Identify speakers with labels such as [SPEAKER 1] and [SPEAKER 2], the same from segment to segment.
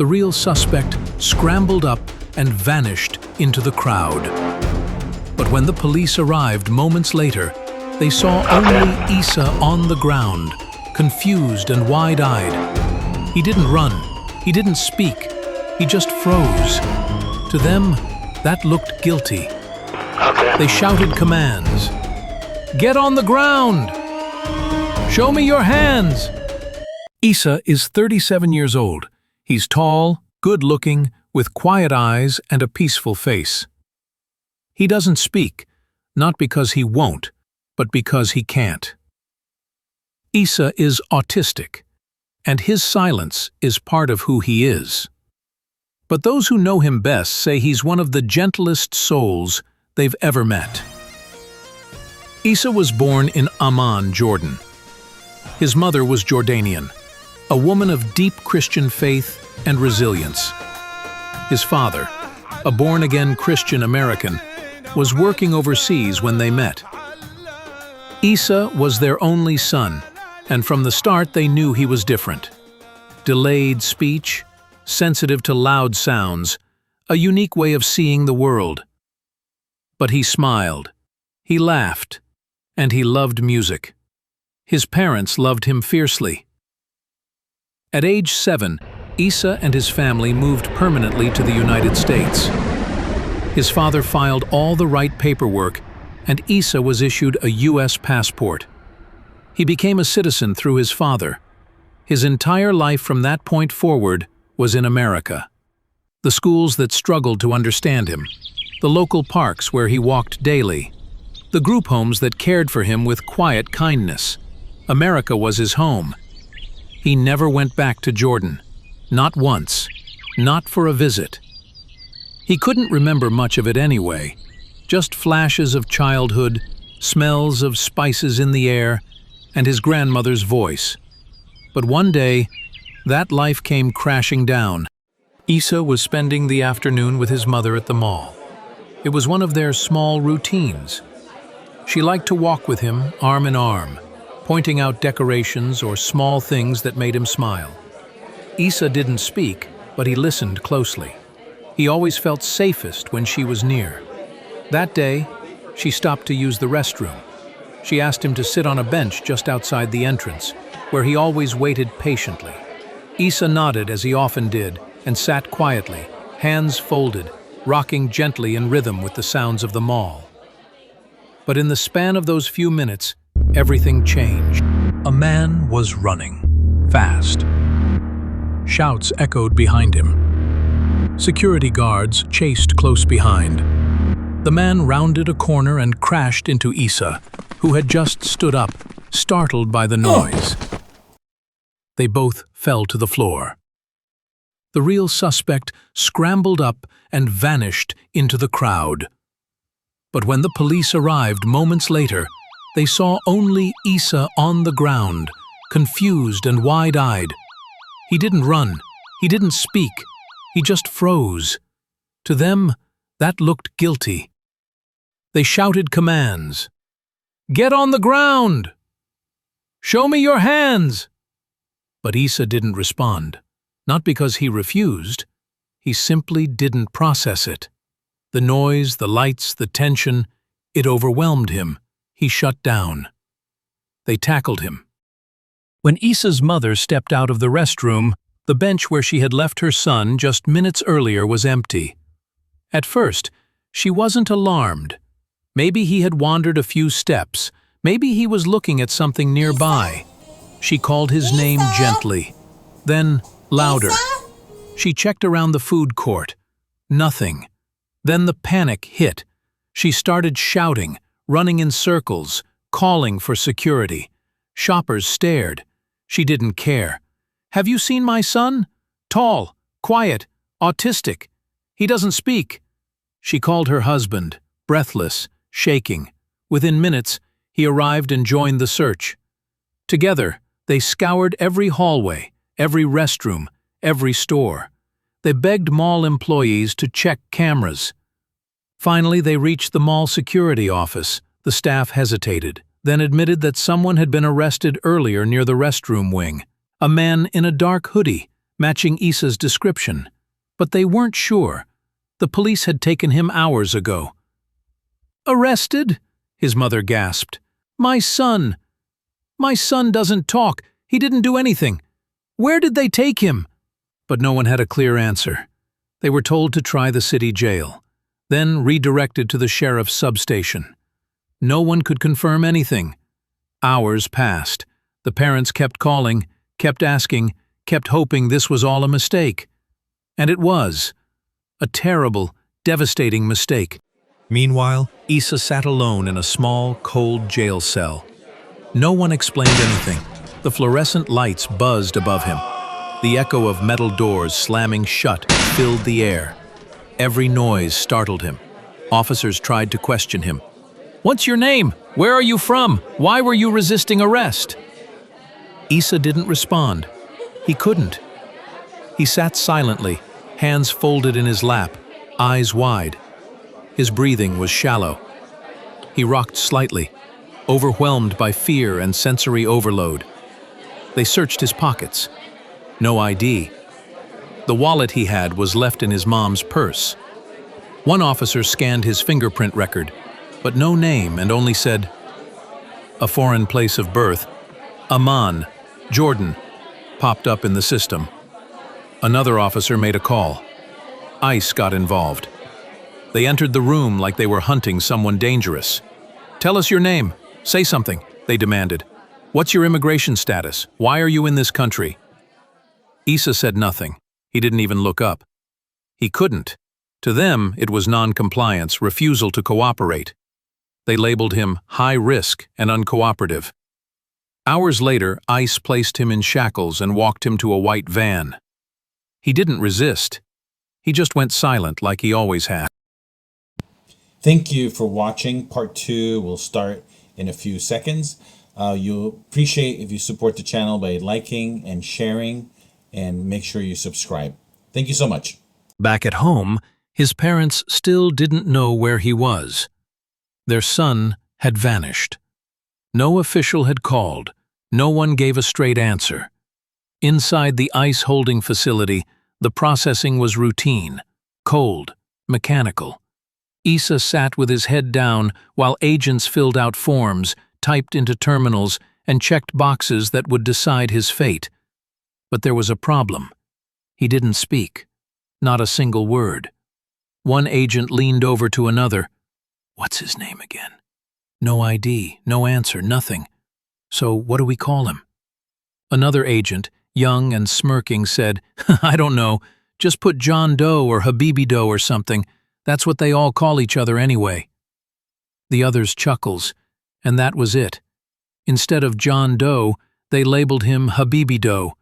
[SPEAKER 1] The real suspect scrambled up and vanished into the crowd. But when the police arrived moments later, they saw only Issa on the ground, confused and wide-eyed. He didn't run, he didn't speak, he just froze. To them, that looked guilty. They shouted commands. "Get on the ground! Show me your hands!" Issa is 37 years old. He's tall, good-looking, with quiet eyes and a peaceful face. He doesn't speak, not because he won't, but because he can't. Issa is autistic, and his silence is part of who he is. But those who know him best say he's one of the gentlest souls they've ever met. Issa was born in Amman, Jordan. His mother was Jordanian, a woman of deep Christian faith and resilience. His father, a born-again Christian American, was working overseas when they met. Issa was their only son, and from the start they knew he was different. Delayed speech, sensitive to loud sounds, a unique way of seeing the world. But he smiled, he laughed, and he loved music. His parents loved him fiercely. At age 7, Issa and his family moved permanently to the United States. His father filed all the right paperwork, and Issa was issued a U.S. passport. He became a citizen through his father. His entire life from that point forward was in America. The schools that struggled to understand him, the local parks where he walked daily, the group homes that cared for him with quiet kindness. America was his home. He never went back to Jordan. Not once. Not for a visit. He couldn't remember much of it anyway. Just flashes of childhood, smells of spices in the air, and his grandmother's voice. But one day, that life came crashing down. Issa was spending the afternoon with his mother at the mall. It was one of their small routines. She liked to walk with him, arm in arm, pointing out decorations or small things that made him smile. Issa didn't speak, but he listened closely. He always felt safest when she was near. That day, she stopped to use the restroom. She asked him to sit on a bench just outside the entrance, where he always waited patiently. Issa nodded as he often did and sat quietly, hands folded, rocking gently in rhythm with the sounds of the mall. But in the span of those few minutes, everything changed. A man was running, fast. Shouts echoed behind him. Security guards chased close behind. The man rounded a corner and crashed into Issa, who had just stood up, startled by the noise. They both fell to the floor. The real suspect scrambled up and vanished into the crowd. But when the police arrived moments later, they saw only Issa on the ground, confused and wide-eyed. He didn't run, he didn't speak, he just froze. To them, that looked guilty. They shouted commands. "Get on the ground! Show me your hands!" But Issa didn't respond, not because he refused. He simply didn't process it. The noise, the lights, the tension, it overwhelmed him. He shut down. They tackled him. When Issa's mother stepped out of the restroom, the bench where she had left her son just minutes earlier was empty. At first, she wasn't alarmed. Maybe he had wandered a few steps. Maybe he was looking at something nearby. She called his name gently, then louder. She checked around the food court. Nothing. Then the panic hit. She started shouting, running in circles, calling for security. Shoppers stared. She didn't care. "Have you seen my son? Tall, quiet, autistic. He doesn't speak." She called her husband, breathless, shaking. Within minutes, he arrived and joined the search. Together, they scoured every hallway, every restroom, every store. They begged mall employees to check cameras. Finally, they reached the mall security office. The staff hesitated, then admitted that someone had been arrested earlier near the restroom wing. A man in a dark hoodie, matching Issa's description. But they weren't sure. The police had taken him hours ago. "Arrested?" his mother gasped. My son doesn't talk. He didn't do anything. Where did they take him?" But no one had a clear answer. They were told to try the city jail, then redirected to the sheriff's substation. No one could confirm anything. Hours passed. The parents kept calling, kept asking, kept hoping this was all a mistake. And it was. A terrible, devastating mistake. Meanwhile, Issa sat alone in a small, cold jail cell. No one explained anything. The fluorescent lights buzzed above him. The echo of metal doors slamming shut filled the air. Every noise startled him. Officers tried to question him. "What's your name? Where are you from? Why were you resisting arrest?" Issa didn't respond. He couldn't. He sat silently, hands folded in his lap, eyes wide. His breathing was shallow. He rocked slightly, overwhelmed by fear and sensory overload. They searched his pockets. No ID. The wallet he had was left in his mom's purse. One officer scanned his fingerprint record, but no name, and only said, "A foreign place of birth, Amman, Jordan," popped up in the system. Another officer made a call. ICE got involved. They entered the room like they were hunting someone dangerous. "Tell us your name. Say something," they demanded. "What's your immigration status? Why are you in this country?" Issa said nothing. He didn't even look up. He couldn't. To them, it was non-compliance, refusal to cooperate. They labeled him high risk and uncooperative. Hours later, ICE placed him in shackles and walked him to a white van. He didn't resist. He just went silent like he always had.
[SPEAKER 2] Thank you for watching. Part 2 will start in a few seconds. You'll appreciate if you support the channel by liking and sharing, and make sure you subscribe. Thank you so much.
[SPEAKER 1] Back at home, his parents still didn't know where he was. Their son had vanished. No official had called. No one gave a straight answer. Inside the ICE holding facility, the processing was routine, cold, mechanical. Issa sat with his head down while agents filled out forms, typed into terminals, and checked boxes that would decide his fate. But there was a problem. He didn't speak. Not a single word. One agent leaned over to another. "What's his name again?" "No ID, no answer, nothing. So what do we call him?" Another agent, young and smirking, said, "I don't know. Just put John Doe or Habibi Doe or something. That's what they all call each other anyway." The others chuckles, and that was it. Instead of John Doe, they labeled him Habibi Doe,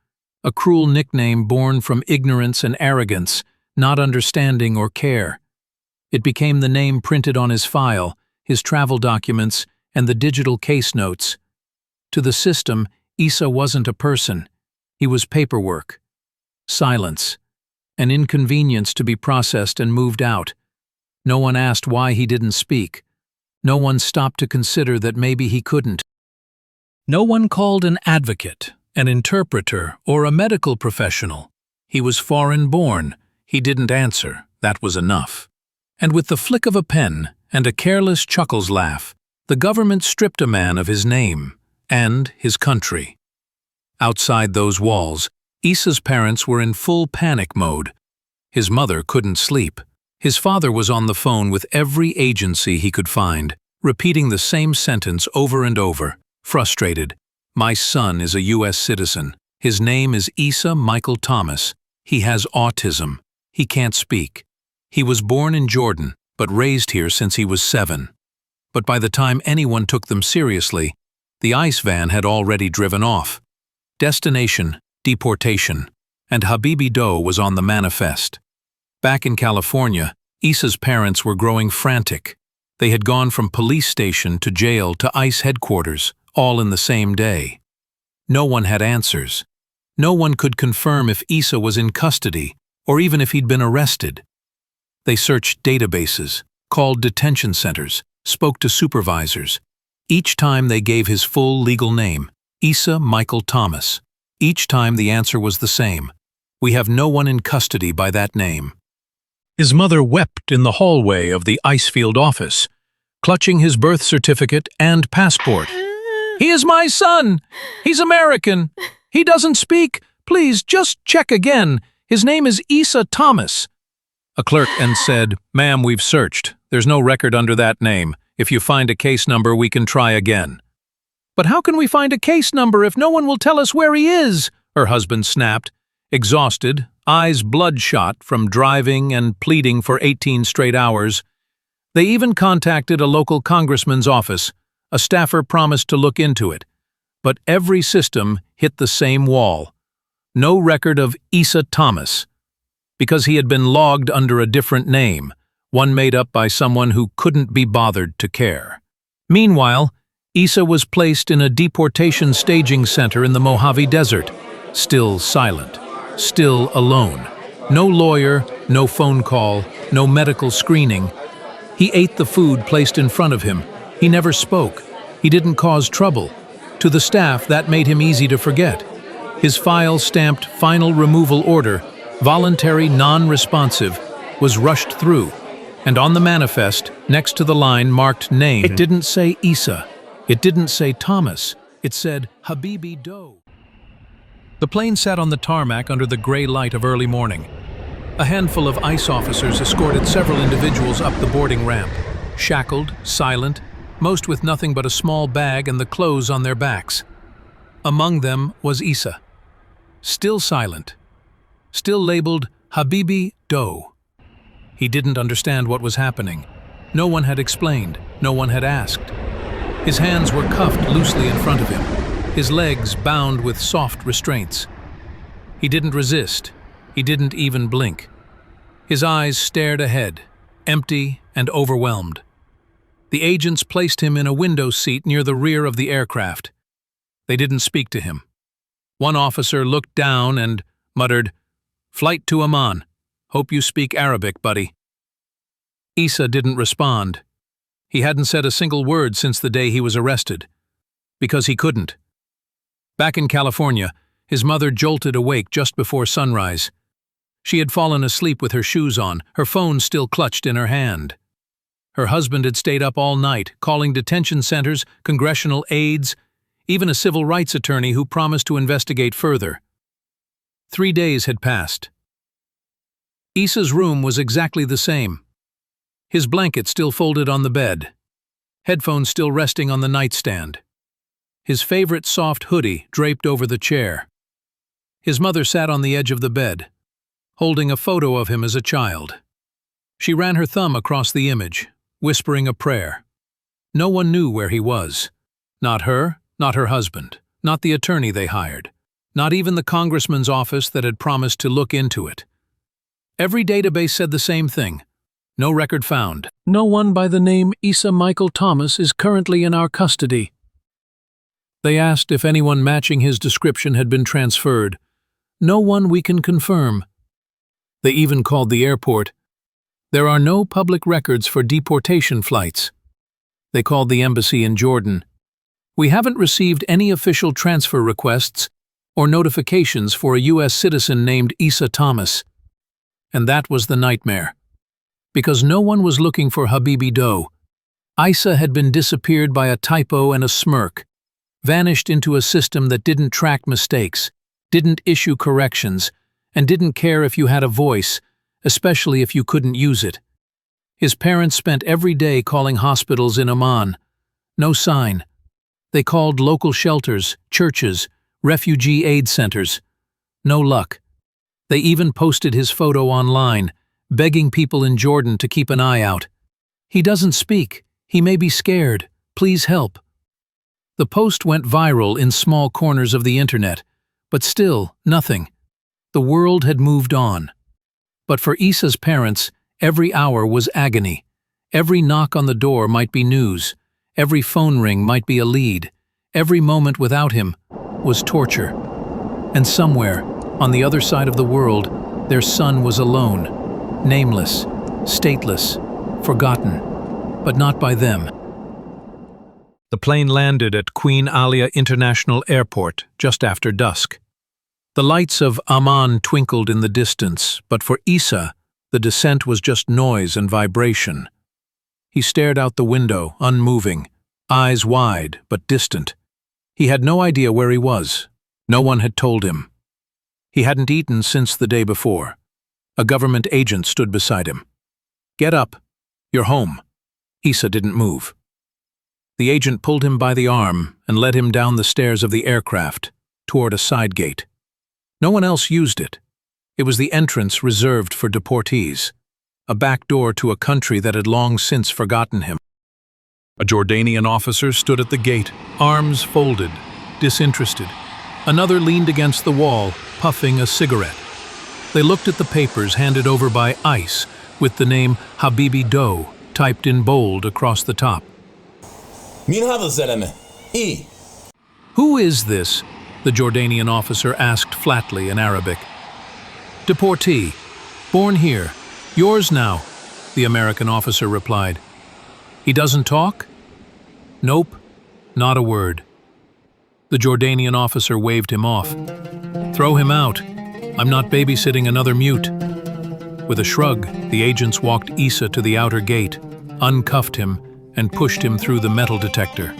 [SPEAKER 1] a cruel nickname born from ignorance and arrogance, not understanding or care. It became the name printed on his file, his travel documents, and the digital case notes. To the system, Issa wasn't a person. He was paperwork. Silence. An inconvenience to be processed and moved out. No one asked why he didn't speak. No one stopped to consider that maybe he couldn't. No one called an advocate, an interpreter, or a medical professional. He was foreign-born. He didn't answer. That was enough. And with the flick of a pen and a careless chuckles laugh, the government stripped a man of his name and his country. Outside those walls, Issa's parents were in full panic mode. His mother couldn't sleep. His father was on the phone with every agency he could find, repeating the same sentence over and over, frustrated. "My son is a U.S. citizen. His name is Issa Michael Thomas. He has autism. He can't speak. He was born in Jordan, but raised here since he was 7. But by the time anyone took them seriously, the ICE van had already driven off. Destination, deportation, and Habibi Doe was on the manifest. Back in California, Issa's parents were growing frantic. They had gone from police station to jail to ICE headquarters, all in the same day. No one had answers. No one could confirm if Issa was in custody, or even if he'd been arrested. They searched databases, called detention centers, spoke to supervisors. Each time they gave his full legal name, Issa Michael Thomas. Each time the answer was the same: We have no one in custody by that name." His mother wept in the hallway of the Icefield office, clutching his birth certificate and passport. "He is my son! He's American! He doesn't speak! Please, just check again. His name is Issa Thomas." A clerk said, "Ma'am, we've searched. There's no record under that name. If you find a case number, we can try again." "But how can we find a case number if no one will tell us where he is?" her husband snapped, exhausted, eyes bloodshot from driving and pleading for 18 straight hours. They even contacted a local congressman's office. A staffer promised to look into it. But every system hit the same wall. No record of Issa Thomas, because he had been logged under a different name, one made up by someone who couldn't be bothered to care. Meanwhile, Issa was placed in a deportation staging center in the Mojave Desert, still silent, still alone. No lawyer, no phone call, no medical screening. He ate the food placed in front of him. He never spoke. He didn't cause trouble. To the staff, that made him easy to forget. His file stamped "Final Removal Order," voluntary non-responsive, was rushed through, and on the manifest, next to the line marked name, it didn't say Issa. It didn't say Thomas. It said Habibi Doe. The plane sat on the tarmac under the gray light of early morning. A handful of ICE officers escorted several individuals up the boarding ramp, shackled, silent, most with nothing but a small bag and the clothes on their backs. Among them was Issa, still silent, still labeled Habibi Doe. He didn't understand what was happening. No one had explained, no one had asked. His hands were cuffed loosely in front of him, his legs bound with soft restraints. He didn't resist, he didn't even blink. His eyes stared ahead, empty and overwhelmed. The agents placed him in a window seat near the rear of the aircraft. They didn't speak to him. One officer looked down and muttered, "Flight to Amman. Hope you speak Arabic, buddy." Issa didn't respond. He hadn't said a single word since the day he was arrested. Because he couldn't. Back in California, his mother jolted awake just before sunrise. She had fallen asleep with her shoes on, her phone still clutched in her hand. Her husband had stayed up all night, calling detention centers, congressional aides, even a civil rights attorney who promised to investigate further. 3 days had passed. Issa's room was exactly the same. His blanket still folded on the bed, headphones still resting on the nightstand, his favorite soft hoodie draped over the chair. His mother sat on the edge of the bed, holding a photo of him as a child. She ran her thumb across the image, whispering a prayer. No one knew where he was. Not her, not her husband, not the attorney they hired, not even the congressman's office that had promised to look into it. Every database said the same thing. No record found. No one by the name Issa Michael Thomas is currently in our custody. They asked if anyone matching his description had been transferred. No one we can confirm. They even called the airport. There are no public records for deportation flights. They called the embassy in Jordan. We haven't received any official transfer requests or notifications for a U.S. citizen named Issa Thomas. And that was the nightmare. Because no one was looking for Habibi Doe. Issa had been disappeared by a typo and a smirk, vanished into a system that didn't track mistakes, didn't issue corrections, and didn't care if you had a voice, especially if you couldn't use it. His parents spent every day calling hospitals in Amman. No sign. They called local shelters, churches, refugee aid centers. No luck. They even posted his photo online, begging people in Jordan to keep an eye out. "He doesn't speak. He may be scared. Please help." The post went viral in small corners of the internet, but still, nothing. The world had moved on. But for Issa's parents, every hour was agony. Every knock on the door might be news. Every phone ring might be a lead. Every moment without him was torture. And somewhere, on the other side of the world, their son was alone, nameless, stateless, forgotten, but not by them. The plane landed at Queen Alia International Airport just after dusk. The lights of Amman twinkled in the distance, but for Issa, the descent was just noise and vibration. He stared out the window, unmoving, eyes wide but distant. He had no idea where he was. No one had told him. He hadn't eaten since the day before. A government agent stood beside him. "Get up. You're home." Issa didn't move. The agent pulled him by the arm and led him down the stairs of the aircraft, toward a side gate. No one else used it. It was the entrance reserved for deportees, a back door to a country that had long since forgotten him. A Jordanian officer stood at the gate, arms folded, disinterested. Another leaned against the wall, puffing a cigarette. They looked at the papers handed over by ICE with the name Habibi Doe typed in bold across the top.
[SPEAKER 2] مين هذا الزلمة؟ إيه.
[SPEAKER 1] "Who is this?" the Jordanian officer asked flatly in Arabic. "Deportee. Born here. Yours now," the American officer replied. "He doesn't talk?" "Nope. Not a word." The Jordanian officer waved him off. "Throw him out. I'm not babysitting another mute." With a shrug, the agents walked Issa to the outer gate, uncuffed him, and pushed him through the metal detector.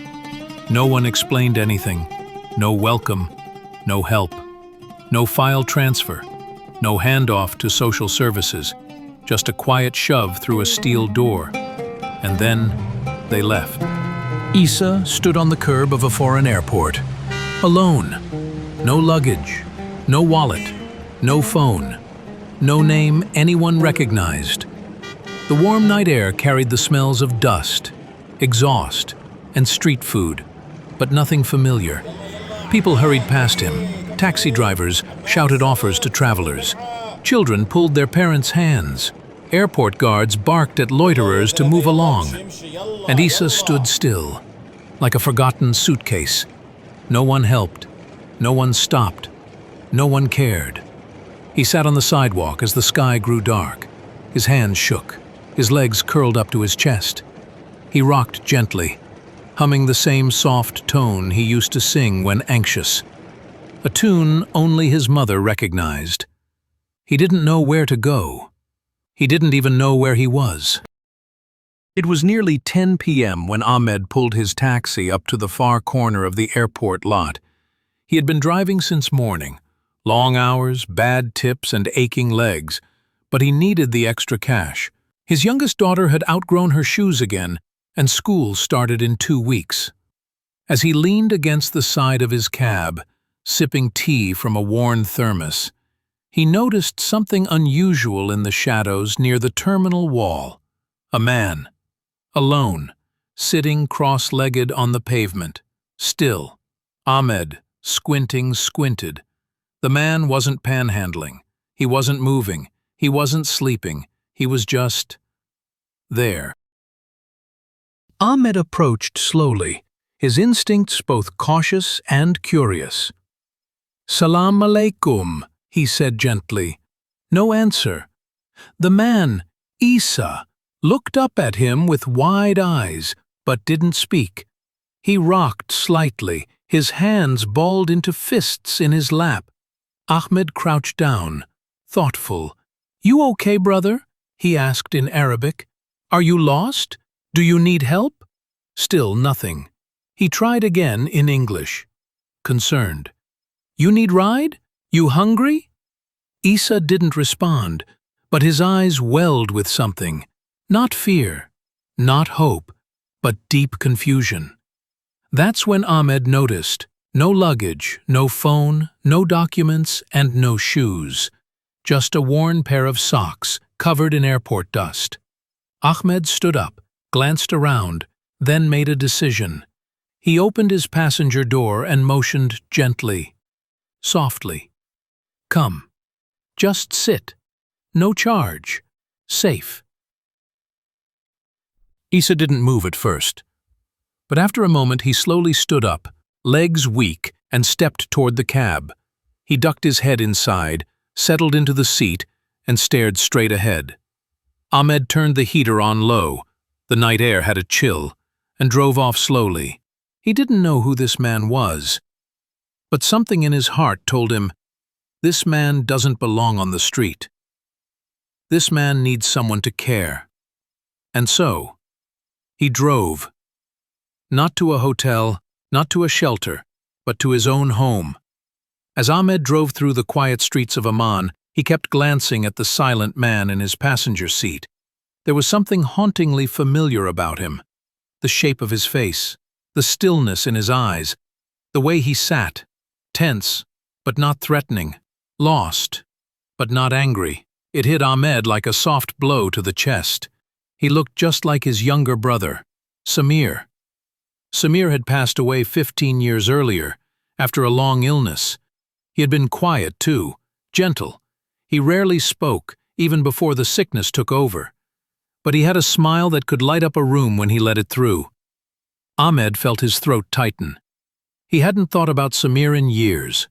[SPEAKER 1] No one explained anything. No welcome, no help, no file transfer, no handoff to social services, just a quiet shove through a steel door. And then they left. Issa stood on the curb of a foreign airport, alone. No luggage, no wallet, no phone, no name anyone recognized. The warm night air carried the smells of dust, exhaust, and street food, but nothing familiar. People hurried past him. Taxi drivers shouted offers to travelers. Children pulled their parents' hands. Airport guards barked at loiterers to move along. And Issa stood still, like a forgotten suitcase. No one helped. No one stopped. No one cared. He sat on the sidewalk as the sky grew dark. His hands shook. His legs curled up to his chest. He rocked gently, humming the same soft tone he used to sing when anxious. A tune only his mother recognized. He didn't know where to go. He didn't even know where he was. It was nearly 10 p.m. when Ahmed pulled his taxi up to the far corner of the airport lot. He had been driving since morning. Long hours, bad tips, and aching legs. But he needed the extra cash. His youngest daughter had outgrown her shoes again, and school started in 2 weeks. As he leaned against the side of his cab, sipping tea from a worn thermos, he noticed something unusual in the shadows near the terminal wall. A man, alone, sitting cross-legged on the pavement, still. Ahmed, squinted. The man wasn't panhandling. He wasn't moving. He wasn't sleeping. He was just there. Ahmed approached slowly, his instincts both cautious and curious. "Salam alaikum," he said gently. No answer. The man, Issa, looked up at him with wide eyes, but didn't speak. He rocked slightly, his hands balled into fists in his lap. Ahmed crouched down, thoughtful. "You okay, brother?" he asked in Arabic. "Are you lost? Do you need help?" Still nothing. He tried again in English, concerned. "You need ride? You hungry?" Issa didn't respond, but his eyes welled with something. Not fear, not hope, but deep confusion. That's when Ahmed noticed. No luggage, no phone, no documents, and no shoes. Just a worn pair of socks, covered in airport dust. Ahmed stood up, glanced around, then made a decision. He opened his passenger door and motioned gently, softly. "Come. Just sit. No charge. Safe." Issa didn't move at first, but after a moment he slowly stood up, legs weak, and stepped toward the cab. He ducked his head inside, settled into the seat, and stared straight ahead. Ahmed turned the heater on low. The night air had a chill, and drove off slowly. He didn't know who this man was, but something in his heart told him, This man doesn't belong on the street. This man needs someone to care. And so, he drove. Not to a hotel, not to a shelter, but to his own home. As Ahmed drove through the quiet streets of Amman, he kept glancing at the silent man in his passenger seat. There was something hauntingly familiar about him. The shape of his face, the stillness in his eyes, the way he sat, tense, but not threatening, lost, but not angry. It hit Ahmed like a soft blow to the chest. He looked just like his younger brother, Samir. Samir had passed away 15 years earlier, after a long illness. He had been quiet, too, gentle. He rarely spoke, even before the sickness took over. But he had a smile that could light up a room when he let it through. Ahmed felt his throat tighten. He hadn't thought about Samir in years.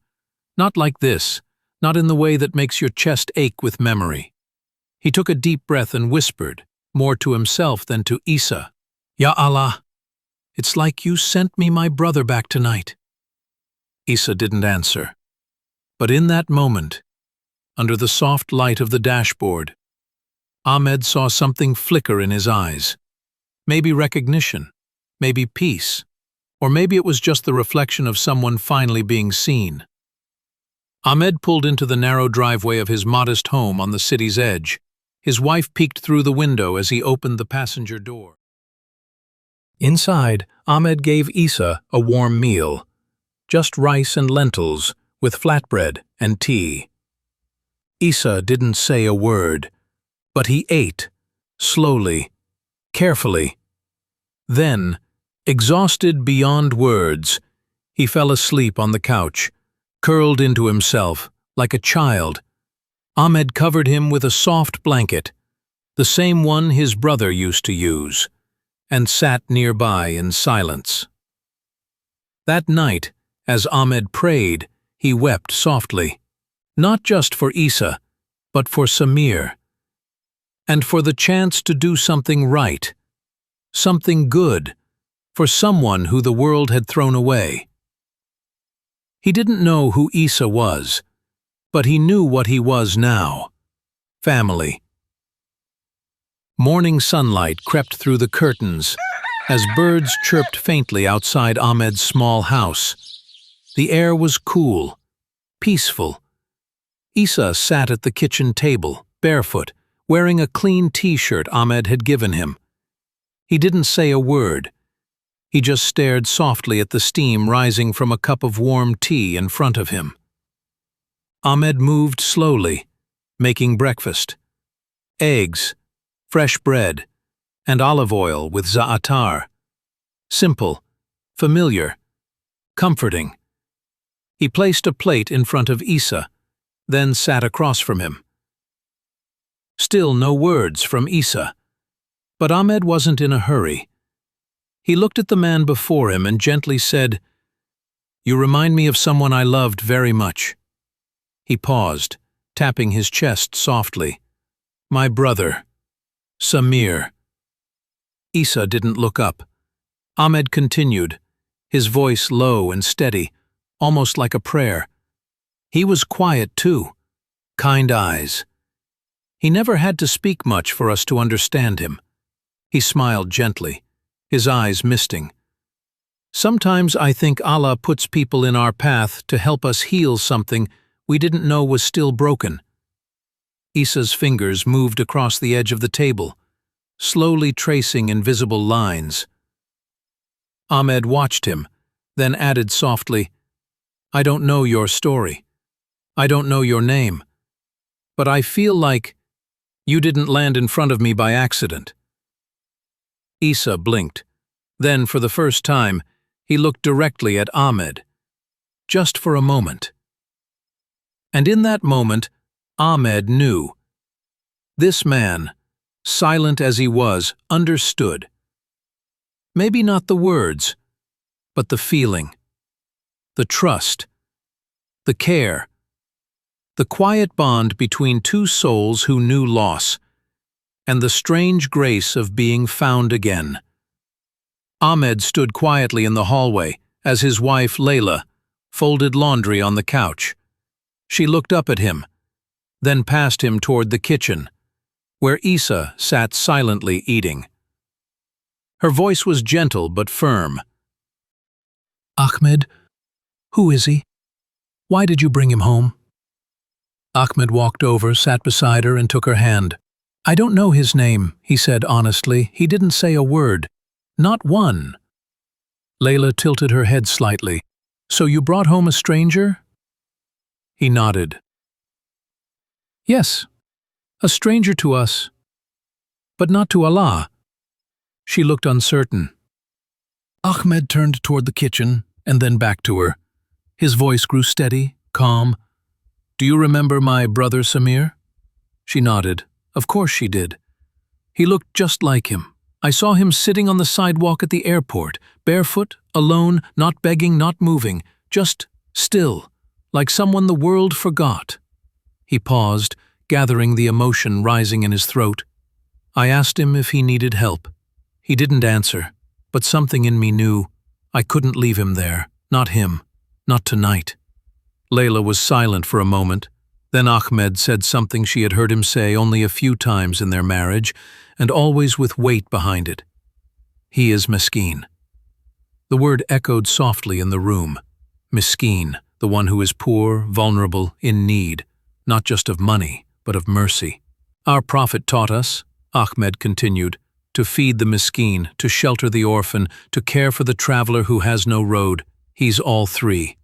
[SPEAKER 1] Not like this, not in the way that makes your chest ache with memory. He took a deep breath and whispered, more to himself than to Issa, "Ya Allah, it's like you sent me my brother back tonight." Issa didn't answer. But in that moment, under the soft light of the dashboard, Ahmed saw something flicker in his eyes. Maybe recognition, maybe peace, or maybe it was just the reflection of someone finally being seen. Ahmed pulled into the narrow driveway of his modest home on the city's edge. His wife peeked through the window as he opened the passenger door. Inside, Ahmed gave Issa a warm meal. Just rice and lentils, with flatbread and tea. Issa didn't say a word, but he ate, slowly, carefully. Then, exhausted beyond words, he fell asleep on the couch, curled into himself, like a child. Ahmed covered him with a soft blanket, the same one his brother used to use, and sat nearby in silence. That night, as Ahmed prayed, he wept softly, not just for Issa, but for Samir, and for the chance to do something right, something good, for someone who the world had thrown away. He didn't know who Issa was, but he knew what he was now: family. Morning sunlight crept through the curtains as birds chirped faintly outside Ahmed's small house. The air was cool, peaceful. Issa sat at the kitchen table, barefoot, wearing a clean t-shirt Ahmed had given him. He didn't say a word. He just stared softly at the steam rising from a cup of warm tea in front of him. Ahmed moved slowly, making breakfast. Eggs, fresh bread, and olive oil with za'atar. Simple, familiar, comforting. He placed a plate in front of Issa, then sat across from him. Still no words from Issa, but Ahmed wasn't in a hurry. He looked at the man before him and gently said, "You remind me of someone I loved very much." He paused, tapping his chest softly. "My brother, Samir." Issa didn't look up. Ahmed continued, his voice low and steady, almost like a prayer. He was quiet too, kind eyes. He never had to speak much for us to understand him. He smiled gently, his eyes misting. Sometimes I think Allah puts people in our path to help us heal something we didn't know was still broken. Issa's fingers moved across the edge of the table, slowly tracing invisible lines. Ahmed watched him, then added softly, "I don't know your story. I don't know your name. But I feel like you didn't land in front of me by accident." Issa blinked. Then, for the first time, he looked directly at Ahmed. Just for a moment. And in that moment, Ahmed knew. This man, silent as he was, understood. Maybe not the words, but the feeling, the trust, the care, the quiet bond between two souls who knew loss, and the strange grace of being found again. Ahmed stood quietly in the hallway as his wife, Layla, folded laundry on the couch. She looked up at him, then past him toward the kitchen, where Issa sat silently eating. Her voice was gentle but firm. "Ahmed, who is he? Why did you bring him home?" Ahmed walked over, sat beside her, and took her hand. "I don't know his name," he said honestly. "He didn't say a word. Not one." Layla tilted her head slightly. "So you brought home a stranger?" He nodded. "Yes, a stranger to us, but not to Allah." She looked uncertain. Ahmed turned toward the kitchen and then back to her. His voice grew steady, calm. "Do you remember my brother Samir?" She nodded. Of course she did. He looked just like him. I saw him sitting on the sidewalk at the airport, barefoot, alone, not begging, not moving, just still, like someone the world forgot. He paused, gathering the emotion rising in his throat. I asked him if he needed help. He didn't answer, but something in me knew I couldn't leave him there, not him, not tonight. Layla was silent for a moment. Then Ahmed said something she had heard him say only a few times in their marriage, and always with weight behind it. He is Miskeen. The word echoed softly in the room. Miskeen, the one who is poor, vulnerable, in need, not just of money, but of mercy. Our Prophet taught us, Ahmed continued, to feed the Miskeen, to shelter the orphan, to care for the traveler who has no road. He's all three.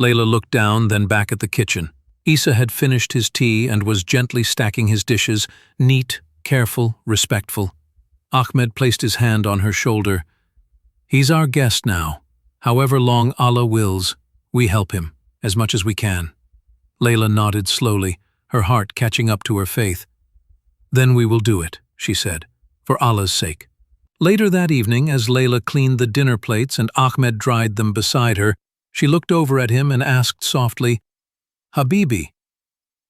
[SPEAKER 1] Layla looked down, then back at the kitchen. Issa had finished his tea and was gently stacking his dishes, neat, careful, respectful. Ahmed placed his hand on her shoulder. "He's our guest now. However long Allah wills, we help him, as much as we can." Layla nodded slowly, her heart catching up to her faith. "Then we will do it," she said, "for Allah's sake." Later that evening, as Layla cleaned the dinner plates and Ahmed dried them beside her, she looked over at him and asked softly, "Habibi,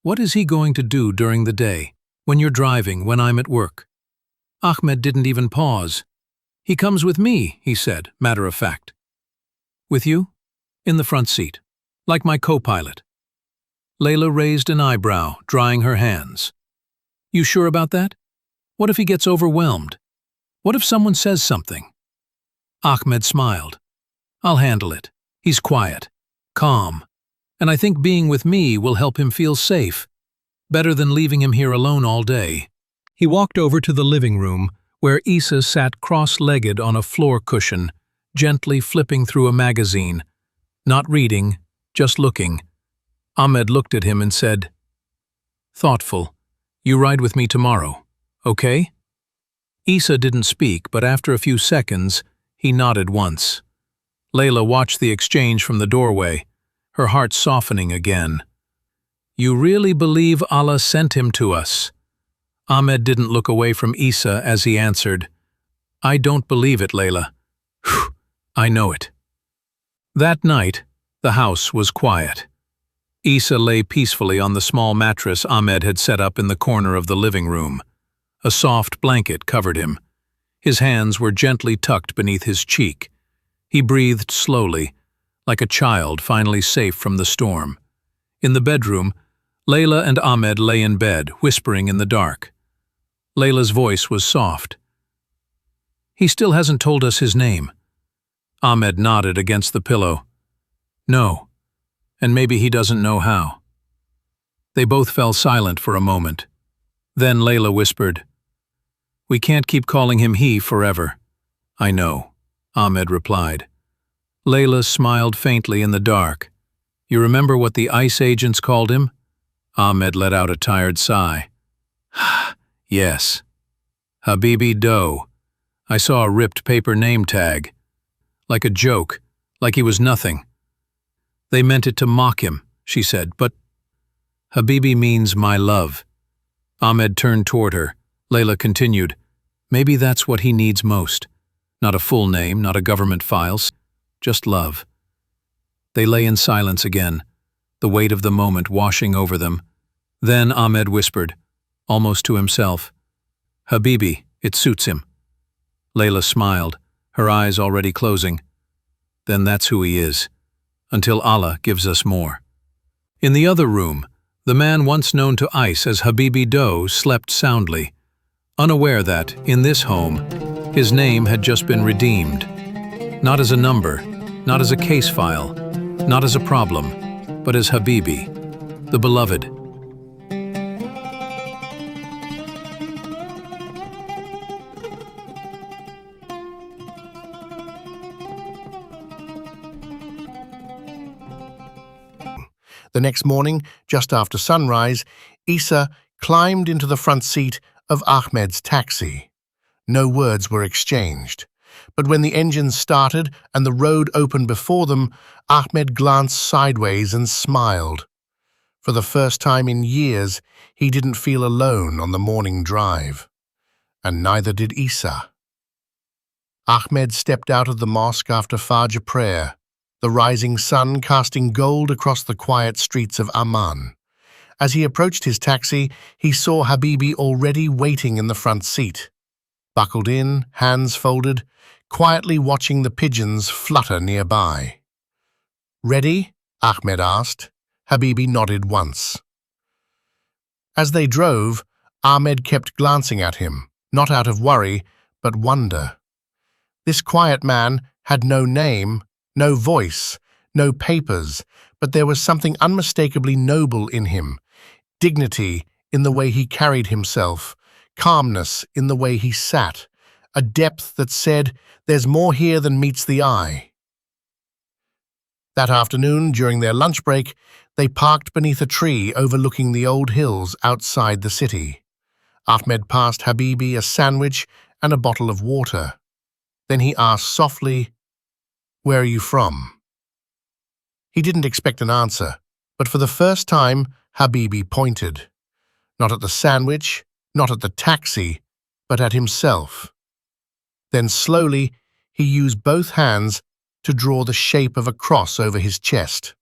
[SPEAKER 1] what is he going to do during the day, when you're driving, when I'm at work?" Ahmed didn't even pause. "He comes with me," he said, matter of fact. "With you?" "In the front seat, like my co-pilot." Layla raised an eyebrow, drying her hands. "You sure about that? What if he gets overwhelmed? What if someone says something?" Ahmed smiled. "I'll handle it. He's quiet, calm, and I think being with me will help him feel safe, better than leaving him here alone all day." He walked over to the living room, where Issa sat cross-legged on a floor cushion, gently flipping through a magazine. Not reading, just looking. Ahmed looked at him and said, "Thoughtful, you ride with me tomorrow, okay?" Issa didn't speak, but after a few seconds, he nodded once. Layla watched the exchange from the doorway, her heart softening again. "You really believe Allah sent him to us?" Ahmed didn't look away from Issa as he answered, "I don't believe it, Layla. Whew, I know it." That night, the house was quiet. Issa lay peacefully on the small mattress Ahmed had set up in the corner of the living room. A soft blanket covered him. His hands were gently tucked beneath his cheek. He breathed slowly, like a child finally safe from the storm. In the bedroom, Layla and Ahmed lay in bed, whispering in the dark. Layla's voice was soft. "He still hasn't told us his name." Ahmed nodded against the pillow. "No, and maybe he doesn't know how." They both fell silent for a moment. Then Layla whispered, "We can't keep calling him he forever." "I know," Ahmed replied. Layla smiled faintly in the dark. "You remember what the ICE agents called him?" Ahmed let out a tired sigh. "Yes. Habibi Doe. I saw a ripped paper name tag. Like a joke, like he was nothing. They meant it to mock him," she said, "but Habibi means my love." Ahmed turned toward her. Layla continued, "Maybe that's what he needs most. Not a full name, not a government file, just love." They lay in silence again, the weight of the moment washing over them. Then Ahmed whispered, almost to himself, "Habibi, it suits him." Layla smiled, her eyes already closing. "Then that's who he is, until Allah gives us more." In the other room, the man once known to ICE as Habibi Doe slept soundly, unaware that, in this home, his name had just been redeemed. Not as a number, not as a case file, not as a problem, but as Habibi, the beloved.
[SPEAKER 3] The next morning, just after sunrise, Issa climbed into the front seat of Ahmed's taxi. No words were exchanged. But when the engines started and the road opened before them, Ahmed glanced sideways and smiled. For the first time in years, he didn't feel alone on the morning drive. And neither did Issa. Ahmed stepped out of the mosque after Fajr prayer, the rising sun casting gold across the quiet streets of Amman. As he approached his taxi, he saw Habibi already waiting in the front seat. Buckled in, hands folded, quietly watching the pigeons flutter nearby. "Ready?" Ahmed asked. Habibi nodded once. As they drove, Ahmed kept glancing at him, not out of worry, but wonder. This quiet man had no name, no voice, no papers, but there was something unmistakably noble in him, dignity in the way he carried himself, calmness in the way he sat, a depth that said, "There's more here than meets the eye." That afternoon, during their lunch break, they parked beneath a tree overlooking the old hills outside the city. Ahmed passed Habibi a sandwich and a bottle of water. Then he asked softly, "Where are you from?" He didn't expect an answer, but for the first time, Habibi pointed. Not at the sandwich, not at the taxi, but at himself. Then slowly, he used both hands to draw the shape of a cross over his chest.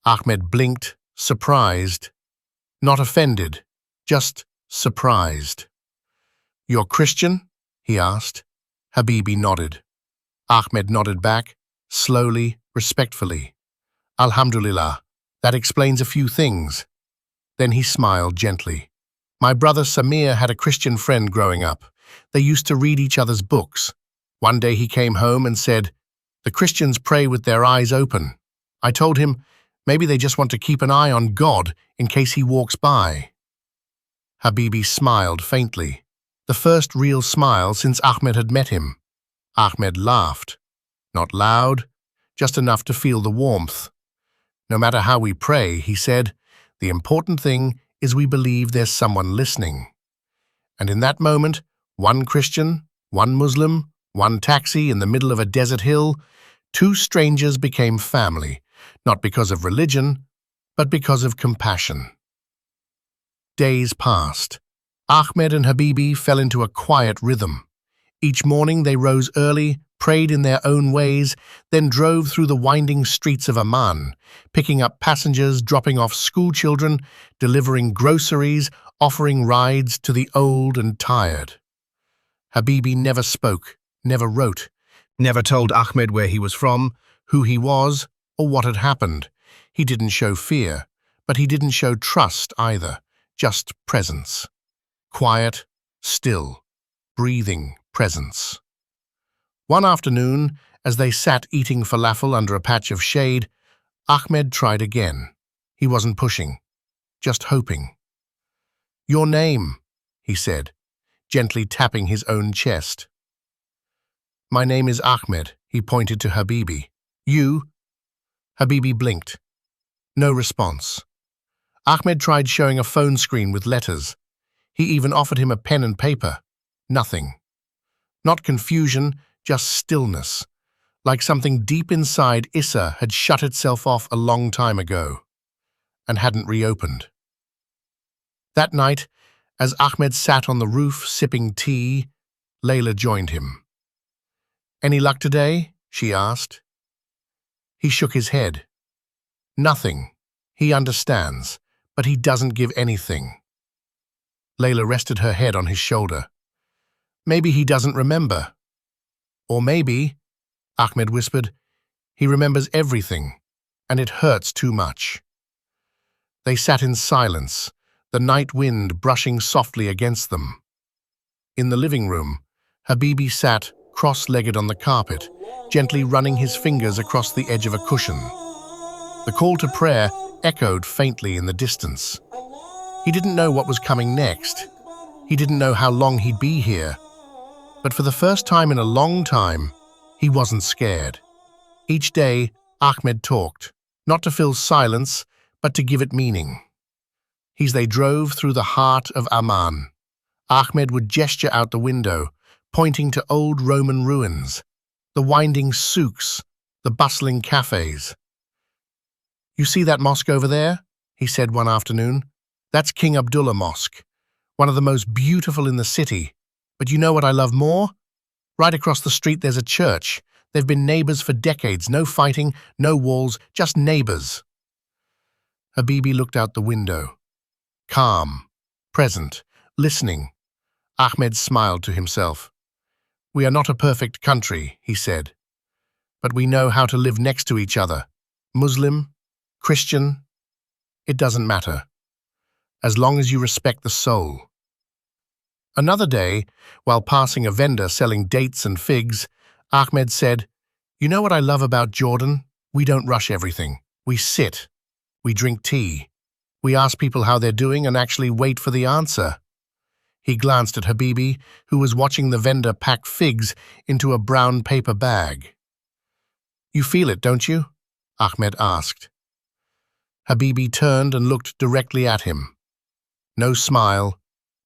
[SPEAKER 3] Ahmed blinked, surprised. Not offended, just surprised. "You're Christian?" he asked. Habibi nodded. Ahmed nodded back, slowly, respectfully. "Alhamdulillah, that explains a few things." Then he smiled gently. "My brother Samir had a Christian friend growing up. They used to read each other's books. One day he came home and said, 'The Christians pray with their eyes open.' I told him, maybe they just want to keep an eye on God in case he walks by." Habibi smiled faintly, the first real smile since Ahmed had met him. Ahmed laughed. Not loud, just enough to feel the warmth. "No matter how we pray," he said, "the important thing is we believe there's someone listening." And in that moment, one Christian, one Muslim, one taxi in the middle of a desert hill, two strangers became family, not because of religion, but because of compassion. Days passed. Ahmed and Habibi fell into a quiet rhythm. Each morning they rose early, prayed in their own ways, then drove through the winding streets of Amman, picking up passengers, dropping off schoolchildren, delivering groceries, offering rides to the old and tired. Habibi never spoke, never wrote, never told Ahmed where he was from, who he was, or what had happened. He didn't show fear, but he didn't show trust either, just presence. Quiet, still, breathing presence. One afternoon, as they sat eating falafel under a patch of shade, Ahmed tried again. He wasn't pushing, just hoping. "Your name," he said, gently tapping his own chest. "My name is Ahmed," he pointed to Habibi. "You?" Habibi blinked. No response. Ahmed tried showing a phone screen with letters. He even offered him a pen and paper. Nothing. Not confusion, just stillness, like something deep inside Issa had shut itself off a long time ago and hadn't reopened. That night, as Ahmed sat on the roof sipping tea, Layla joined him. "Any luck today?" she asked. He shook his head. "Nothing. He understands, but he doesn't give anything." Layla rested her head on his shoulder. "Maybe he doesn't remember. Or maybe," Ahmed whispered, "he remembers everything, and it hurts too much." They sat in silence, the night wind brushing softly against them. In the living room, Habibi sat cross-legged on the carpet, gently running his fingers across the edge of a cushion. The call to prayer echoed faintly in the distance. He didn't know what was coming next. He didn't know how long he'd be here. But for the first time in a long time, he wasn't scared. Each day, Ahmed talked, not to fill silence, but to give it meaning. As they drove through the heart of Amman, Ahmed would gesture out the window, pointing to old Roman ruins, the winding souks, the bustling cafes. "You see that mosque over there?" he said one afternoon. "That's King Abdullah Mosque, one of the most beautiful in the city. But you know what I love more? Right across the street there's a church. They've been neighbors for decades, no fighting, no walls, just neighbors." Habibi looked out the window. Calm, present, listening. Ahmed smiled to himself. "We are not a perfect country," he said, "but we know how to live next to each other. Muslim, Christian, it doesn't matter, as long as you respect the soul." Another day, while passing a vendor selling dates and figs, Ahmed said, "You know what I love about Jordan? We don't rush everything. We sit. We drink tea. We ask people how they're doing and actually wait for the answer." He glanced at Habibi, who was watching the vendor pack figs into a brown paper bag. "You feel it, don't you?" Ahmed asked. Habibi turned and looked directly at him. No smile,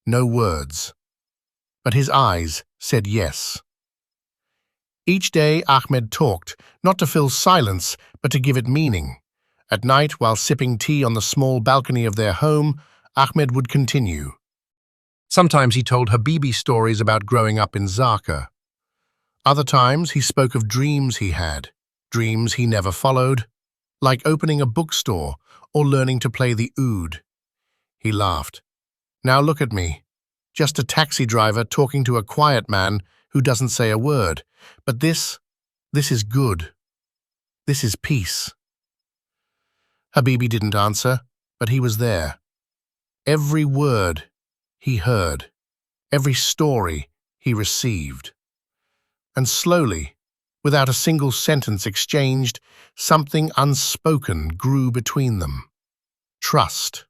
[SPEAKER 3] no words. But his eyes said yes. Each day Ahmed talked, not to fill silence, but to give it meaning. At night, while sipping tea on the small balcony of their home, Ahmed would continue. Sometimes he told Habibi stories about growing up in Zaka. Other times he spoke of dreams he had, dreams he never followed, like opening a bookstore or learning to play the oud. He laughed. "Now look at me, just a taxi driver talking to a quiet man who doesn't say a word. But this is good. This is peace." Habibi didn't answer, but he was there. Every word he heard, every story he received. And slowly, without a single sentence exchanged, something unspoken grew between them. Trust.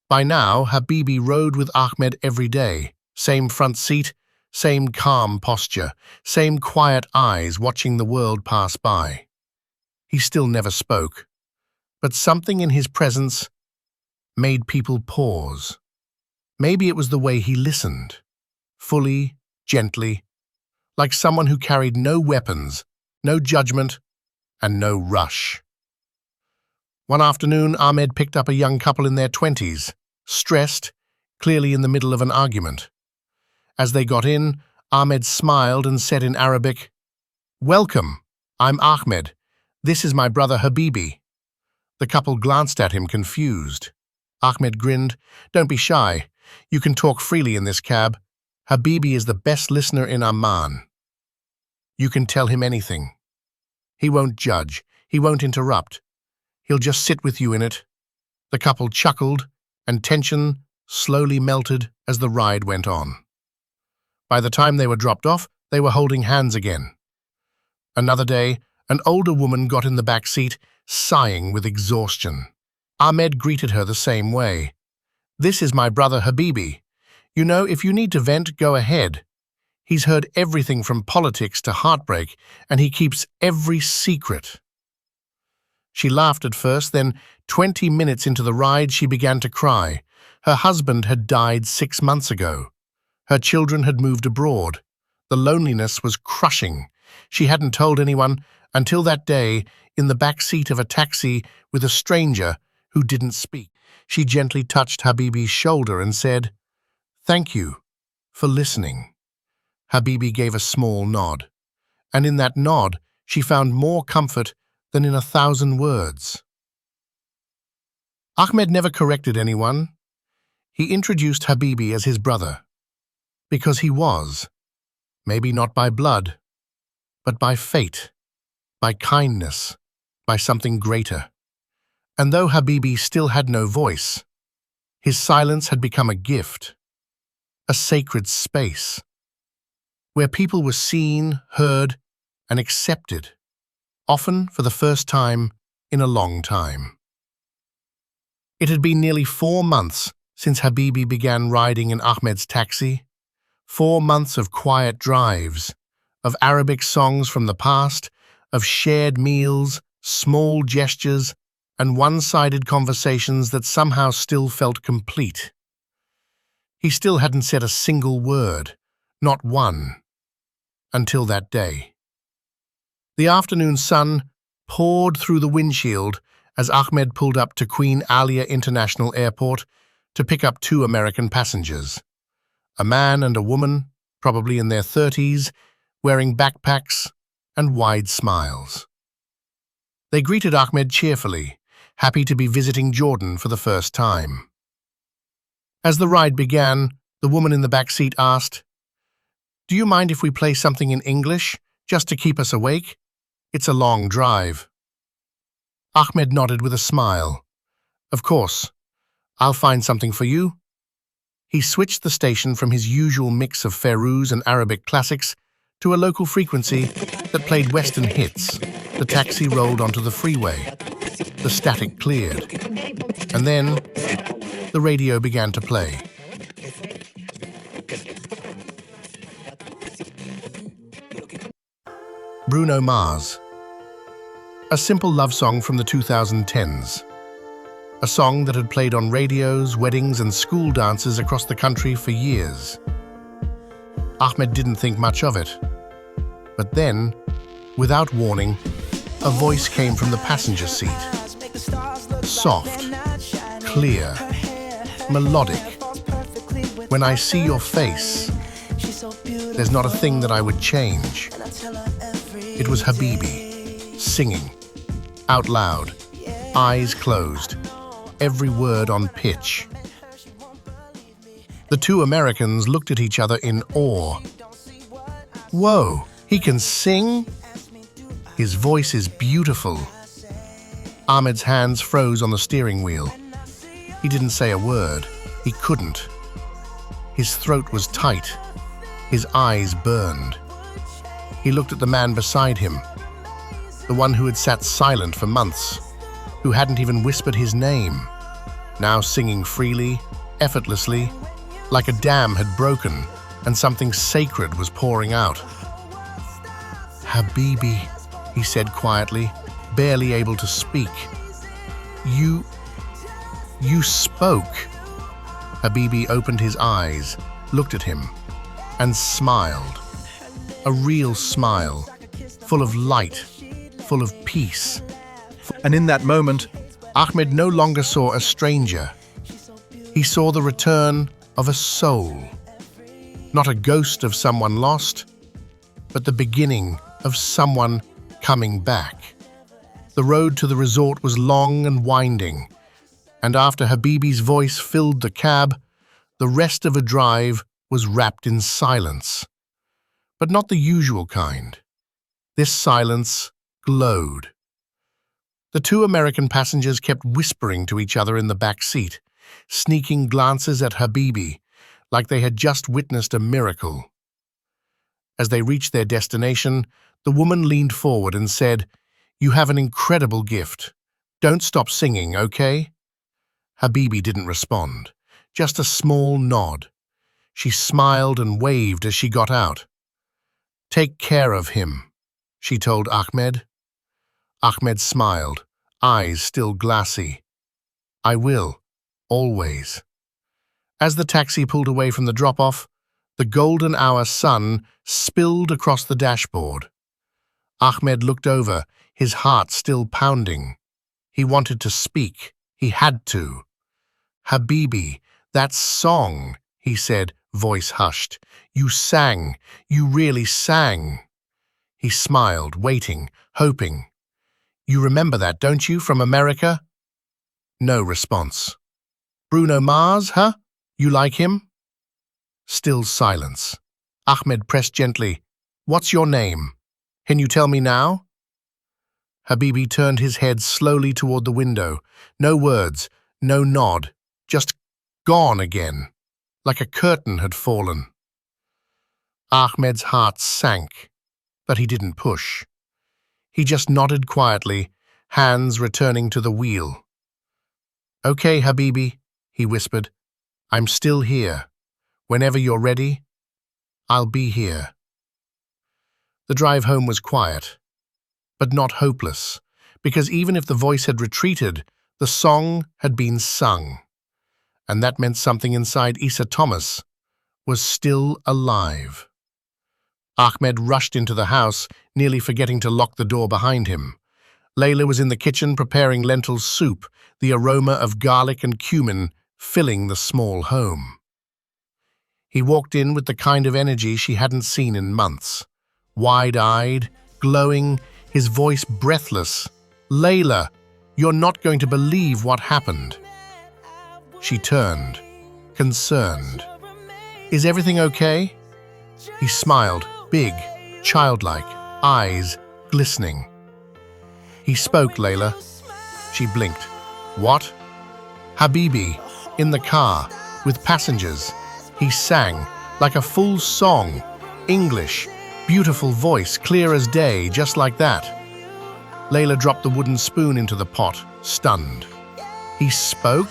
[SPEAKER 3] By now, Habibi rode with Ahmed every day, same front seat, same calm posture, same quiet eyes watching the world pass by. He still never spoke, but something in his presence made people pause. Maybe it was the way he listened, fully, gently, like someone who carried no weapons, no judgment, and no rush. One afternoon, Ahmed picked up a young couple in their 20s, stressed, clearly in the middle of an argument. As they got in, Ahmed smiled and said in Arabic, "Welcome, I'm Ahmed. This is my brother Habibi." The couple glanced at him confused. Ahmed grinned. "Don't be shy. You can talk freely in this cab. Habibi is the best listener in Amman. You can tell him anything. He won't judge. He won't interrupt. He'll just sit with you in it." The couple chuckled, and tension slowly melted as the ride went on. By the time they were dropped off, they were holding hands again. Another day, an older woman got in the back seat, sighing with exhaustion. Ahmed greeted her the same way. "This is my brother Habibi. You know, if you need to vent, go ahead. He's heard everything from politics to heartbreak, and he keeps every secret." She laughed at first, then 20 minutes into the ride, she began to cry. Her husband had died 6 months ago. Her children had moved abroad. The loneliness was crushing. She hadn't told anyone until that day in the back seat of a taxi with a stranger who didn't speak. She gently touched Habibi's shoulder and said, "Thank you for listening." Habibi gave a small nod, and in that nod she found more comfort than in 1,000 words. Ahmed never corrected anyone. He introduced Habibi as his brother, because he was, maybe not by blood, but by fate, by kindness, by something greater. And though Habibi still had no voice, his silence had become a gift, a sacred space, where people were seen, heard, and accepted, often for the first time in a long time. It had been nearly 4 months since Habibi began riding in Ahmed's taxi, 4 months of quiet drives, of Arabic songs from the past, of shared meals, small gestures, and one-sided conversations that somehow still felt complete. He still hadn't said a single word, not one, until that day. The afternoon sun poured through the windshield as Ahmed pulled up to Queen Alia International Airport to pick up 2 American passengers, a man and a woman, probably in their 30s, wearing backpacks and wide smiles. They greeted Ahmed cheerfully, happy to be visiting Jordan for the first time. As the ride began, the woman in the back seat asked, "Do you mind if we play something in English, just to keep us awake? It's a long drive." Ahmed nodded with a smile. "Of course. I'll find something for you." He switched the station from his usual mix of Fairuz and Arabic classics to a local frequency that played Western hits. The taxi rolled onto the freeway. The static cleared. And then the radio began to play. Bruno Mars. A simple love song from the 2010s. A song that had played on radios, weddings, and school dances across the country for years. Ahmed didn't think much of it. But then, without warning, a voice came from the passenger seat. Soft, clear, melodic. "When I see your face, there's not a thing that I would change." It was Habibi, singing, out loud, eyes closed, every word on pitch. The 2 Americans looked at each other in awe. "Whoa, he can sing? His voice is beautiful." Ahmed's hands froze on the steering wheel. He didn't say a word. He couldn't. His throat was tight. His eyes burned. He looked at the man beside him, the one who had sat silent for months, who hadn't even whispered his name, now singing freely, effortlessly, like a dam had broken and something sacred was pouring out. "Habibi," he said quietly, barely able to speak. You spoke." Habibi opened his eyes, looked at him, and smiled. A real smile, full of light, full of peace. And in that moment, Ahmed no longer saw a stranger. He saw the return of a soul. Not a ghost of someone lost, but the beginning of someone coming back. The road to the resort was long and winding, and after Habibi's voice filled the cab, the rest of a drive was wrapped in silence. But not the usual kind. This silence glowed. The 2 American passengers kept whispering to each other in the back seat, sneaking glances at Habibi, like they had just witnessed a miracle. As they reached their destination, the woman leaned forward and said, "You have an incredible gift. Don't stop singing, okay?" Habibi didn't respond, just a small nod. She smiled and waved as she got out. "Take care of him," she told Ahmed. Ahmed smiled, eyes still glassy. "I will, always." As the taxi pulled away from the drop-off, the golden hour sun spilled across the dashboard. Ahmed looked over, his heart still pounding. He wanted to speak. He had to. "Habibi, that song," he said, voice hushed. "You sang. You really sang." He smiled, waiting, hoping. "You remember that, don't you, from America?" No response. "Bruno Mars, huh? You like him?" Still silence. Ahmed pressed gently. "What's your name? Can you tell me now?" Habibi turned his head slowly toward the window. No words, no nod, just gone again, like a curtain had fallen. Ahmed's heart sank, but he didn't push. He just nodded quietly, hands returning to the wheel. "Okay, Habibi," he whispered. "I'm still here. Whenever you're ready, I'll be here." The drive home was quiet, but not hopeless, because even if the voice had retreated, the song had been sung, and that meant something inside Issa Thomas was still alive. Ahmed rushed into the house, nearly forgetting to lock the door behind him. Layla was in the kitchen preparing lentil soup, the aroma of garlic and cumin filling the small home. He walked in with the kind of energy she hadn't seen in months. Wide-eyed, glowing, his voice breathless. "Layla, you're not going to believe what happened." She turned, concerned. "Is everything okay?" He smiled, big, childlike, eyes glistening. "He spoke, Layla." She blinked. "What?" "Habibi, in the car, with passengers. He sang, like a full song, English, beautiful voice, clear as day, just like that." Layla dropped the wooden spoon into the pot, stunned. "He spoke?"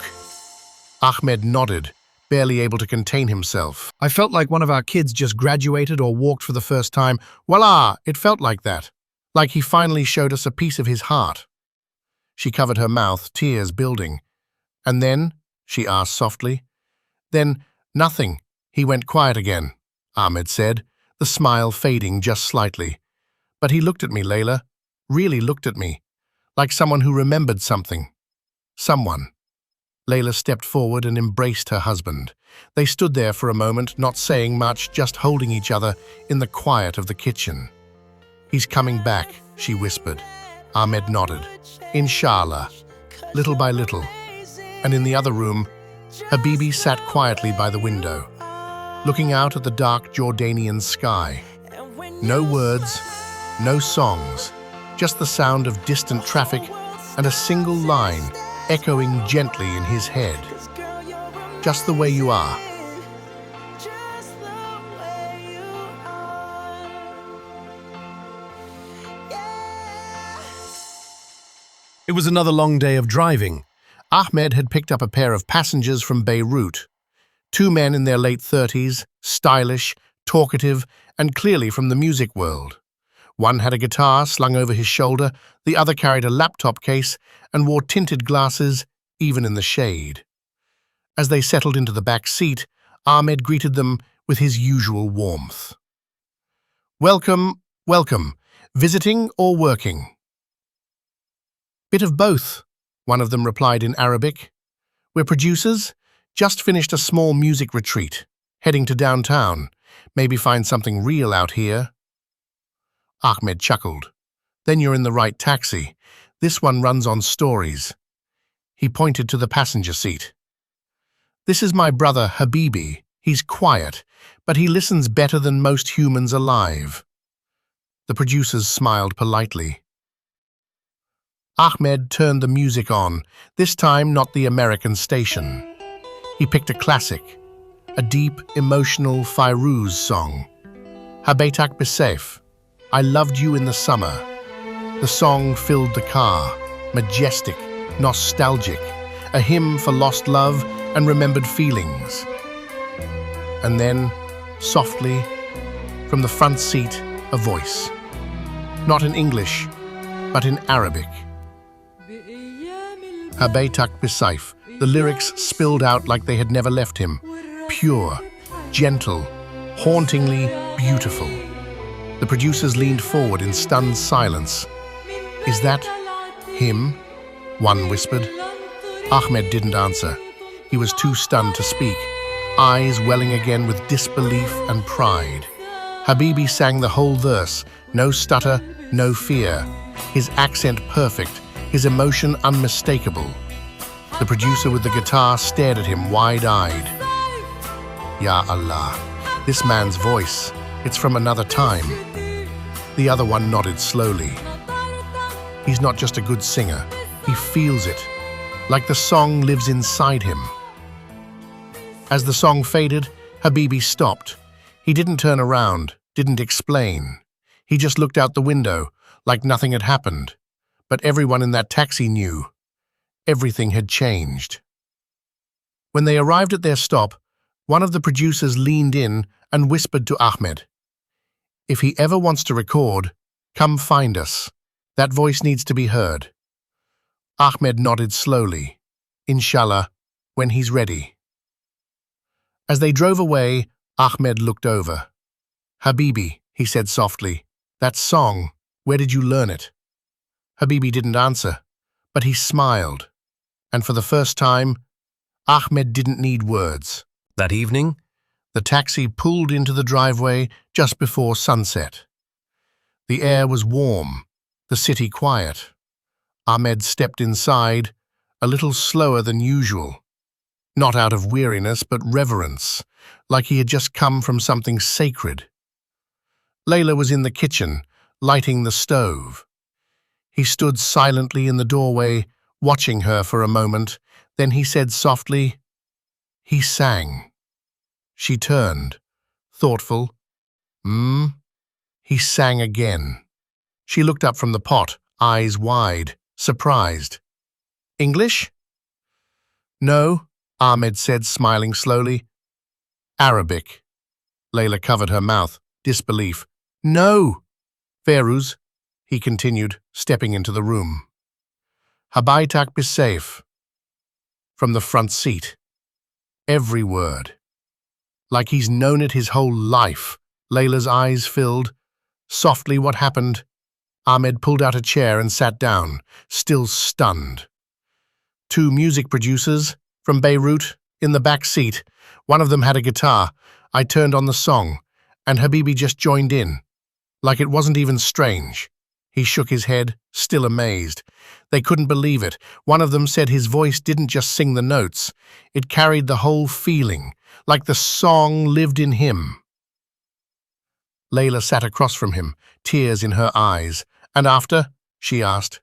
[SPEAKER 3] Ahmed nodded, barely able to contain himself. "I felt like one of our kids just graduated or walked for the first time. Voila, it felt like that. Like he finally showed us a piece of his heart." She covered her mouth, tears building. "And then?" she asked softly. "Then, nothing. He went quiet again," Ahmed said, the smile fading just slightly. "But he looked at me, Layla, really looked at me, like someone who remembered something. Someone." Layla stepped forward and embraced her husband. They stood there for a moment, not saying much, just holding each other in the quiet of the kitchen. "He's coming back," she whispered. Ahmed nodded. "Inshallah," little by little. And in the other room, Habibi sat quietly by the window, looking out at the dark Jordanian sky. No words, no songs, just the sound of distant traffic and a single line echoing gently in his head. "Just the way you are." It was another long day of driving. Ahmed had picked up a pair of passengers from Beirut. Two men in their late 30s, stylish, talkative, and clearly from the music world. One had a guitar slung over his shoulder, the other carried a laptop case and wore tinted glasses, even in the shade. As they settled into the back seat, Ahmed greeted them with his usual warmth. "Welcome, welcome. Visiting or working?" "Bit of both," one of them replied in Arabic. "We're producers. Just finished a small music retreat. Heading to downtown. Maybe find something real out here." Ahmed chuckled. "Then you're in the right taxi. This one runs on stories." He pointed to the passenger seat. "This is my brother Habibi. He's quiet, but he listens better than most humans alive." The producers smiled politely. Ahmed turned the music on, this time not the American station. He picked a classic, a deep, emotional Fairuz song. Habaytak Bisayf, I Loved You in the Summer. The song filled the car, majestic, nostalgic, a hymn for lost love and remembered feelings. And then, softly, from the front seat, a voice. Not in English, but in Arabic. Habaytak Bisayf. The lyrics spilled out like they had never left him. Pure, gentle, hauntingly beautiful. The producers leaned forward in stunned silence. "Is that him?" one whispered. Ahmed didn't answer. He was too stunned to speak, eyes welling again with disbelief and pride. Habibi sang the whole verse, no stutter, no fear. His accent perfect, his emotion unmistakable. The producer with the guitar stared at him wide-eyed. Ya Allah, this man's voice, it's from another time. The other one nodded slowly. He's not just a good singer. He feels it, like the song lives inside him. As the song faded, Habibi stopped. He didn't turn around, didn't explain. He just looked out the window, like nothing had happened. But everyone in that taxi knew. Everything had changed. When they arrived at their stop, one of the producers leaned in and whispered to Ahmed, "If he ever wants to record, come find us. That voice needs to be heard." Ahmed nodded slowly. "Inshallah, when he's ready." As they drove away, Ahmed looked over. "Habibi," he said softly, "that song, where did you learn it?" Habibi didn't answer, but he smiled. And for the first time, Ahmed didn't need words. That evening, the taxi pulled into the driveway just before sunset. The air was warm, the city quiet. Ahmed stepped inside, a little slower than usual. Not out of weariness, but reverence, like he had just come from something sacred. Layla was in the kitchen, lighting the stove. He stood silently in the doorway, watching her for a moment. Then he said softly, "He sang." She turned, thoughtful. He sang again. She looked up from the pot, eyes wide, surprised. "English?" "No," Ahmed said, smiling slowly. "Arabic." Layla covered her mouth, disbelief. "No!" "Feiruz," he continued, stepping into the room. "Habaytak bisayf." From the front seat. Every word. Like he's known it his whole life. Layla's eyes filled. Softly, what happened? Ahmed pulled out a chair and sat down, still stunned. Two music producers from Beirut in the back seat. One of them had a guitar. I turned on the song, and Habibi just joined in, like it wasn't even strange. He shook his head, still amazed. They couldn't believe it. One of them said his voice didn't just sing the notes. It carried the whole feeling, like the song lived in him. Layla sat across from him, tears in her eyes. "And after?" she asked.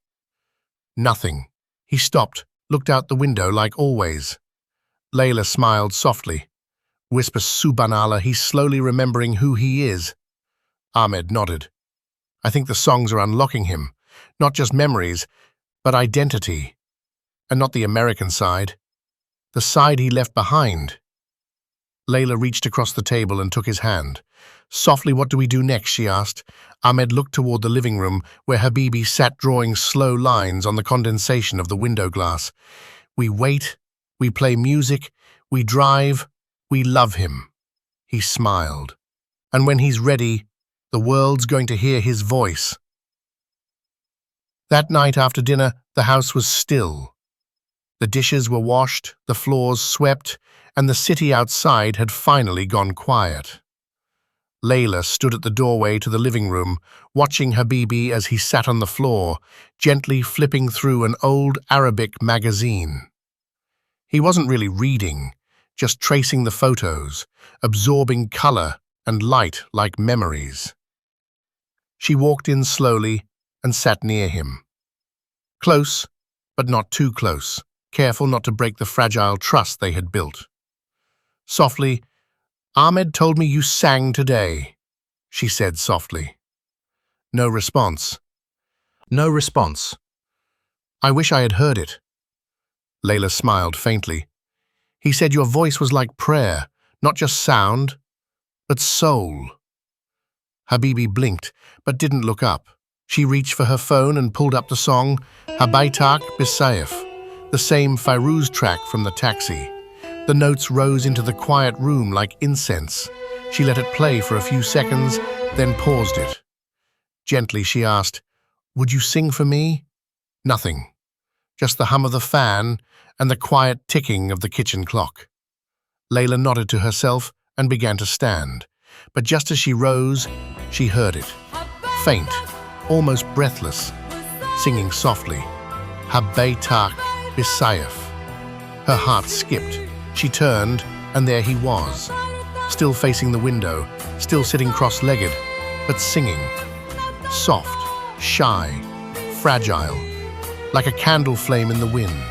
[SPEAKER 3] "Nothing." He stopped, looked out the window like always. Layla smiled softly. "Whisper Subhanallah, he's slowly remembering who he is." Ahmed nodded. "I think the songs are unlocking him. Not just memories, but identity. And not the American side. The side he left behind." Layla reached across the table and took his hand. "Softly, what do we do next?" she asked. Ahmed looked toward the living room, where Habibi sat drawing slow lines on the condensation of the window glass. "We wait, we play music, we drive, we love him." He smiled. "And when he's ready, the world's going to hear his voice." That night after dinner, the house was still. The dishes were washed, the floors swept, and the city outside had finally gone quiet. Layla stood at the doorway to the living room, watching Habibi as he sat on the floor, gently flipping through an old Arabic magazine. He wasn't really reading, just tracing the photos, absorbing color and light like memories. She walked in slowly and sat near him. Close, but not too close, careful not to break the fragile trust they had built. Softly, "Ahmed told me you sang today," she said softly. No response. No response. "I wish I had heard it." Layla smiled faintly. "He said your voice was like prayer, not just sound, but soul." Habibi blinked, but didn't look up. She reached for her phone and pulled up the song Habaytak Bisayf, the same Feiruz track from the taxi. The notes rose into the quiet room like incense. She let it play for a few seconds, then paused it. Gently she asked, "Would you sing for me?" Nothing. Just the hum of the fan and the quiet ticking of the kitchen clock. Layla nodded to herself and began to stand. But just as she rose, she heard it. Faint, almost breathless, singing softly, Habaytak Bisayf. Her heart skipped. She turned, and there he was, still facing the window, still sitting cross-legged, but singing. Soft, shy, fragile, like a candle flame in the wind.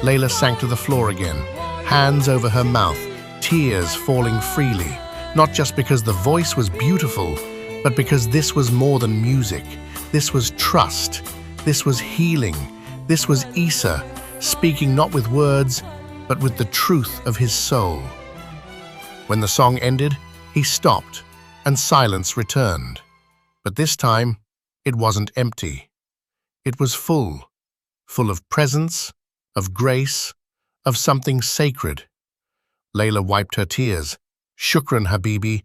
[SPEAKER 3] Layla sank to the floor again, hands over her mouth, tears falling freely, not just because the voice was beautiful, but because this was more than music. This was trust. This was healing. This was Issa, speaking not with words, but with the truth of his soul. When the song ended, he stopped, and silence returned. But this time, it wasn't empty. It was full of presence, of grace, of something sacred. Layla wiped her tears. Shukran, Habibi,